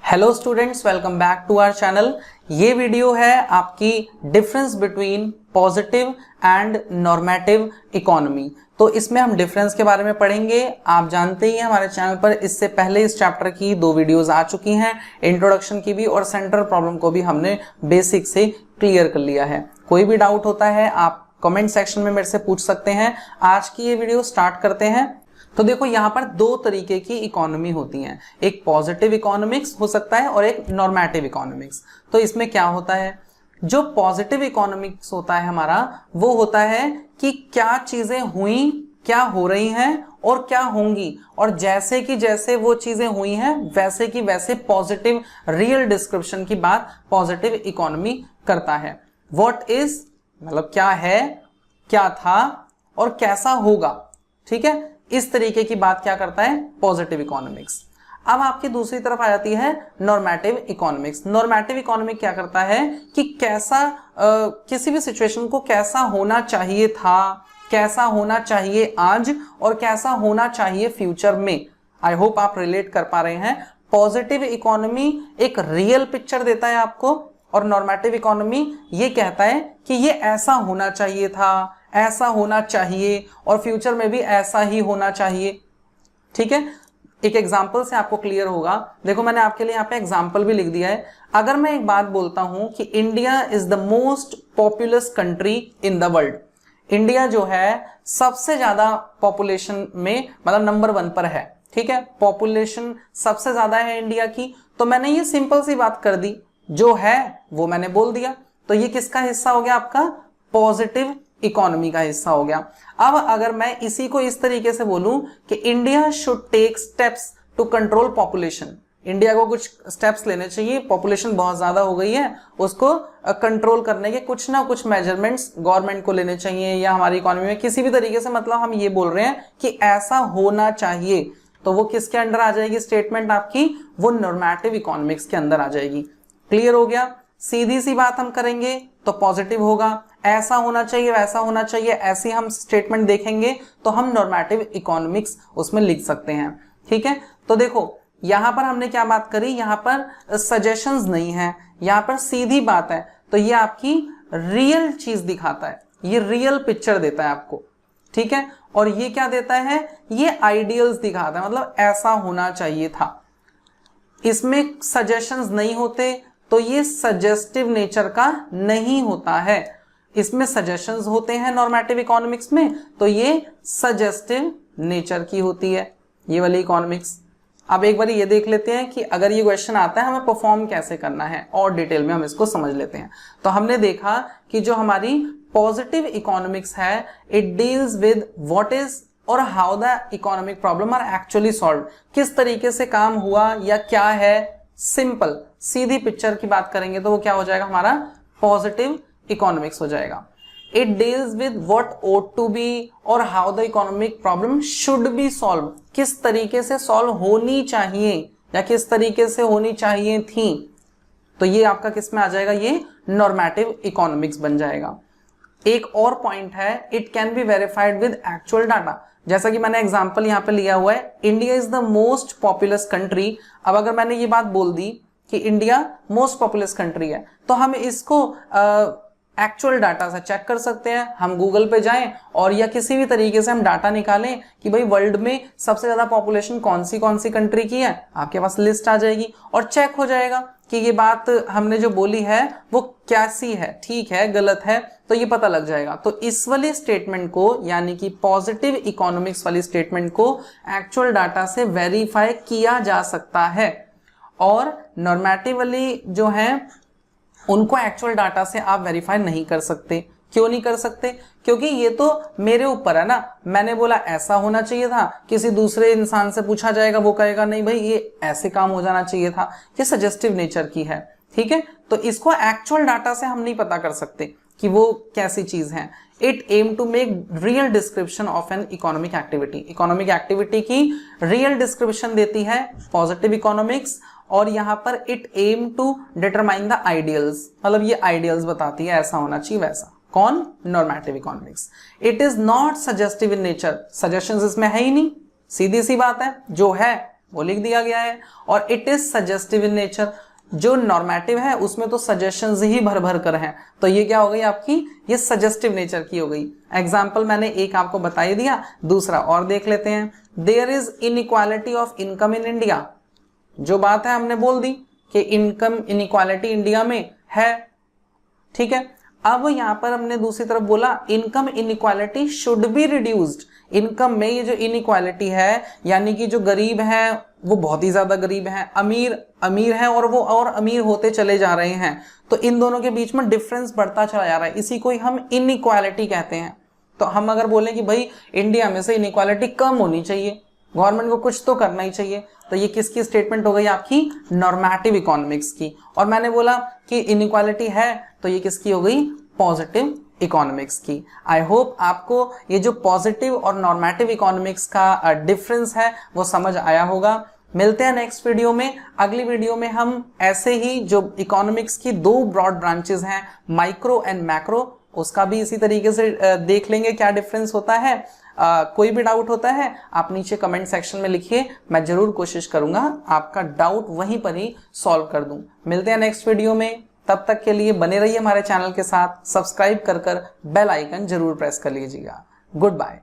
Hello students, welcome back to our channel. ये video है आपकी difference between positive and normative economy. तो इसमें हम डिफरेंस के बारे में पढ़ेंगे। आप जानते ही हैं हमारे चैनल पर इससे पहले इस चैप्टर की 2 वीडियोस आ चुकी हैं, इंट्रोडक्शन की भी और सेंट्रल प्रॉब्लम को भी हमने बेसिक से क्लियर कर लिया है। कोई भी डाउट होता है आप कमेंट सेक्शन में मेरे से पूछ सकते हैं। आज की ये वीडियो स्टार्ट करते हैं। तो देखो यहाँ पर 2 तरीके की इकोनॉमी होती हैं, एक पॉजिटिव इकोनॉमिक्स हो सकता है और एक नॉर्मेटिव इकोनॉमिक्स। तो इसमें क्या होता है, जो पॉजिटिव इकोनॉमिक्स होता है हमारा, वो होता है कि क्या चीजें हुई, क्या हो रही हैं और क्या होंगी, और जैसे कि जैसे वो चीजें हुई हैं वैसे कि वैसे पॉजिटिव रियल डिस्क्रिप्शन की बात पॉजिटिव इकोनॉमी करता है। व्हाट इज मतलब क्या है, क्या था और कैसा होगा, ठीक है, इस तरीके की बात क्या करता है पॉजिटिव इकोनॉमिक्स। अब आपकी दूसरी तरफ आ जाती है नॉर्मेटिव इकोनॉमिक्स। नॉर्मेटिव इकोनॉमिक क्या करता है कि कैसा किसी भी सिचुएशन को कैसा होना चाहिए था, कैसा होना चाहिए आज और कैसा होना चाहिए फ्यूचर में। आई होप आप रिलेट कर पा रहे हैं। पॉजिटिव इकोनॉमी एक रियल पिक्चर देता है आपको और नॉर्मेटिव इकोनॉमी ये कहता है कि ये ऐसा होना चाहिए था, ऐसा होना चाहिए और फ्यूचर में भी ऐसा ही होना चाहिए। ठीक है, एक एग्जांपल से आपको क्लियर होगा। देखो मैंने आपके लिए यहाँ पे एग्जांपल भी लिख दिया है। अगर मैं एक बात बोलता हूं कि India is the most populous country in the world, India जो है सबसे ज्यादा पॉपुलेशन में मतलब नंबर 1 पर है, ठीक है, पॉपुलेशन सबसे ज्यादा है इंडिया की। तो मैंने ये सिंपल सी बात कर दी, जो है वो मैंने बोल दिया। तो ये किसका हिस्सा हो गया, आपका पॉजिटिव इकोनॉमी का हिस्सा हो गया। अब अगर मैं इसी को इस तरीके से बोलूं कि India should take steps to control population, India को कुछ स्टेप्स लेने चाहिए, पॉपुलेशन बहुत ज्यादा हो गई है, उसको कंट्रोल करने के कुछ ना कुछ मेजरमेंट्स गवर्नमेंट को लेने चाहिए या हमारी इकोनॉमी में किसी भी तरीके से, मतलब हम ये बोल रहे हैं कि ऐसा होना चाहिए। तो वो किसके अंडर आ जाएगी स्टेटमेंट आपकी, वो नॉर्मेटिव इकोनॉमिक्स के अंदर आ जाएगी। क्लियर हो गया। सीधी सी बात हम करेंगे तो पॉजिटिव होगा, ऐसा होना चाहिए वैसा होना चाहिए, ऐसी हम स्टेटमेंट देखेंगे तो हम नॉर्मेटिव इकोनॉमिक्स उसमें लिख सकते हैं। ठीक है, तो देखो यहां पर हमने क्या बात करी, यहां पर सजेशंस नहीं है, यहां पर सीधी बात है। तो ये आपकी रियल चीज दिखाता है, ये रियल पिक्चर देता है आपको, ठीक है। और ये क्या देता है, ये आइडियल्स दिखाता है, मतलब ऐसा होना चाहिए था। इसमें सजेशंस नहीं होते तो ये सजेस्टिव नेचर का नहीं होता है। इसमें सजेशंस होते हैं नॉर्मेटिव इकोनॉमिक्स में, तो ये सजेस्टिव नेचर की होती है ये वाली इकोनॉमिक्स। अब एक बार ये देख लेते हैं कि अगर ये क्वेश्चन आता है हमें परफॉर्म कैसे करना है, और डिटेल में हम इसको समझ लेते हैं। तो हमने देखा कि जो हमारी पॉजिटिव इकोनॉमिक्स है, it deals with what is और how the economic problem are actually solve, किस तरीके से काम हुआ या क्या है, सिंपल सीधी पिक्चर की बात करेंगे तो वो क्या हो जाएगा, हमारा पॉजिटिव इकोनॉमिक्स हो जाएगा। It deals with what ought to be और how the economic problem should be solve, किस तरीके से सॉल्व होनी चाहिए या किस तरीके से होनी चाहिए थी। तो ये आपका किस में आ जाएगा, ये नॉर्मेटिव इकोनॉमिक्स बन जाएगा। एक और पॉइंट है, it can be verified with actual data. जैसा कि मैंने एग्जांपल यहां पे लिया हुआ है, India is the most populous country. अब अगर मैंने ये बात बोल दी कि इंडिया मोस्ट पॉपुलस कंट्री है, तो हम इसको एक्चुअल डाटा से चेक कर सकते हैं। हम गूगल पे जाएं और या किसी भी तरीके से हम डाटा निकालें कि भाई वर्ल्ड में सबसे ज्यादा पॉपुलेशन कौन सी कंट्री की है, आपके पास लिस्ट आ जाएगी और चेक हो जाएगा कि ये बात हमने जो बोली है वो कैसी है, ठीक है गलत है, तो ये पता लग जाएगा। तो इस वाली स्टेटमेंट को यानी कि पॉजिटिव इकोनॉमिक्स वाली स्टेटमेंट को एक्चुअल डाटा से वेरीफाई किया जा सकता है, और नॉर्मेटिव वाली जो है उनको एक्चुअल डाटा से आप वेरीफाई नहीं कर सकते। क्यों नहीं कर सकते, क्योंकि ये तो मेरे ऊपर है ना, मैंने बोला ऐसा होना चाहिए था, किसी दूसरे इंसान से पूछा जाएगा वो कहेगा नहीं भाई ये ऐसे काम हो जाना चाहिए था, ये सजेस्टिव नेचर की है, ठीक है। तो इसको एक्चुअल डाटा से हम नहीं पता कर सकते कि वो कैसी चीज है। It aim to make real description of an economic activity, economic activity की रियल डिस्क्रिप्शन देती है पॉजिटिव इकोनॉमिक्स। और यहां पर it aim to determine the ideals, मतलब ये आइडियल्स बताती है ऐसा होना चाहिए वैसा। कौन, normative economics. It is not suggestive in nature, suggestions इसमें है ही नहीं, सीधी सी बात है, जो है वो लिख दिया गया है। और it is suggestive in nature, जो नॉर्मेटिव है उसमें तो सजेशंस ही भर भर कर हैं, तो ये क्या हो गई आपकी, ये सजेस्टिव नेचर की हो गई। एग्जाम्पल मैंने एक आपको बता ही दिया, दूसरा और देख लेते हैं। There is inequality of income in India, जो बात है हमने बोल दी कि इनकम इनइक्वालिटी इंडिया में है, ठीक है। अब यहां पर हमने दूसरी तरफ बोला income inequality should be reduced. Income में ये जो इनइक्वालिटी है, यानी कि जो गरीब हैं वो बहुत ही ज्यादा गरीब हैं, अमीर हैं और वो और अमीर होते चले जा रहे हैं, तो इन दोनों के बीच में डिफरेंस बढ़ता चला जा रहा है, इसी को ही हम इनइक्वालिटी कहते हैं। तो हम अगर बोलें कि भाई इंडिया में से इनइक्वालिटी कम होनी चाहिए, गवर्नमेंट को कुछ तो करना ही चाहिए, तो ये किसकी स्टेटमेंट हो गई आपकी, नॉर्मेटिव इकोनॉमिक्स की। और मैंने बोला कि इनइक्वालिटी है, तो ये किसकी हो गई, पॉजिटिव इकोनॉमिक्स की। आई होप आपको ये जो पॉजिटिव और नॉर्मेटिव इकोनॉमिक्स का डिफरेंस है वो समझ आया होगा। मिलते हैं नेक्स्ट वीडियो में। अगली वीडियो में हम ऐसे ही जो इकोनॉमिक्स की दो ब्रॉड ब्रांचेस हैं, माइक्रो एंड मैक्रो, उसका भी इसी तरीके से देख लेंगे क्या डिफरेंस होता है। कोई भी डाउट होता है आप नीचे कमेंट सेक्शन में लिखिए, मैं जरूर कोशिश करूंगा आपका डाउट वहीं पर ही सॉल्व कर दूं। मिलते हैं नेक्स्ट वीडियो में, तब तक के लिए बने रहिए हमारे चैनल के साथ, सब्सक्राइब कर बेल आइकन जरूर प्रेस कर लीजिएगा। Good bye.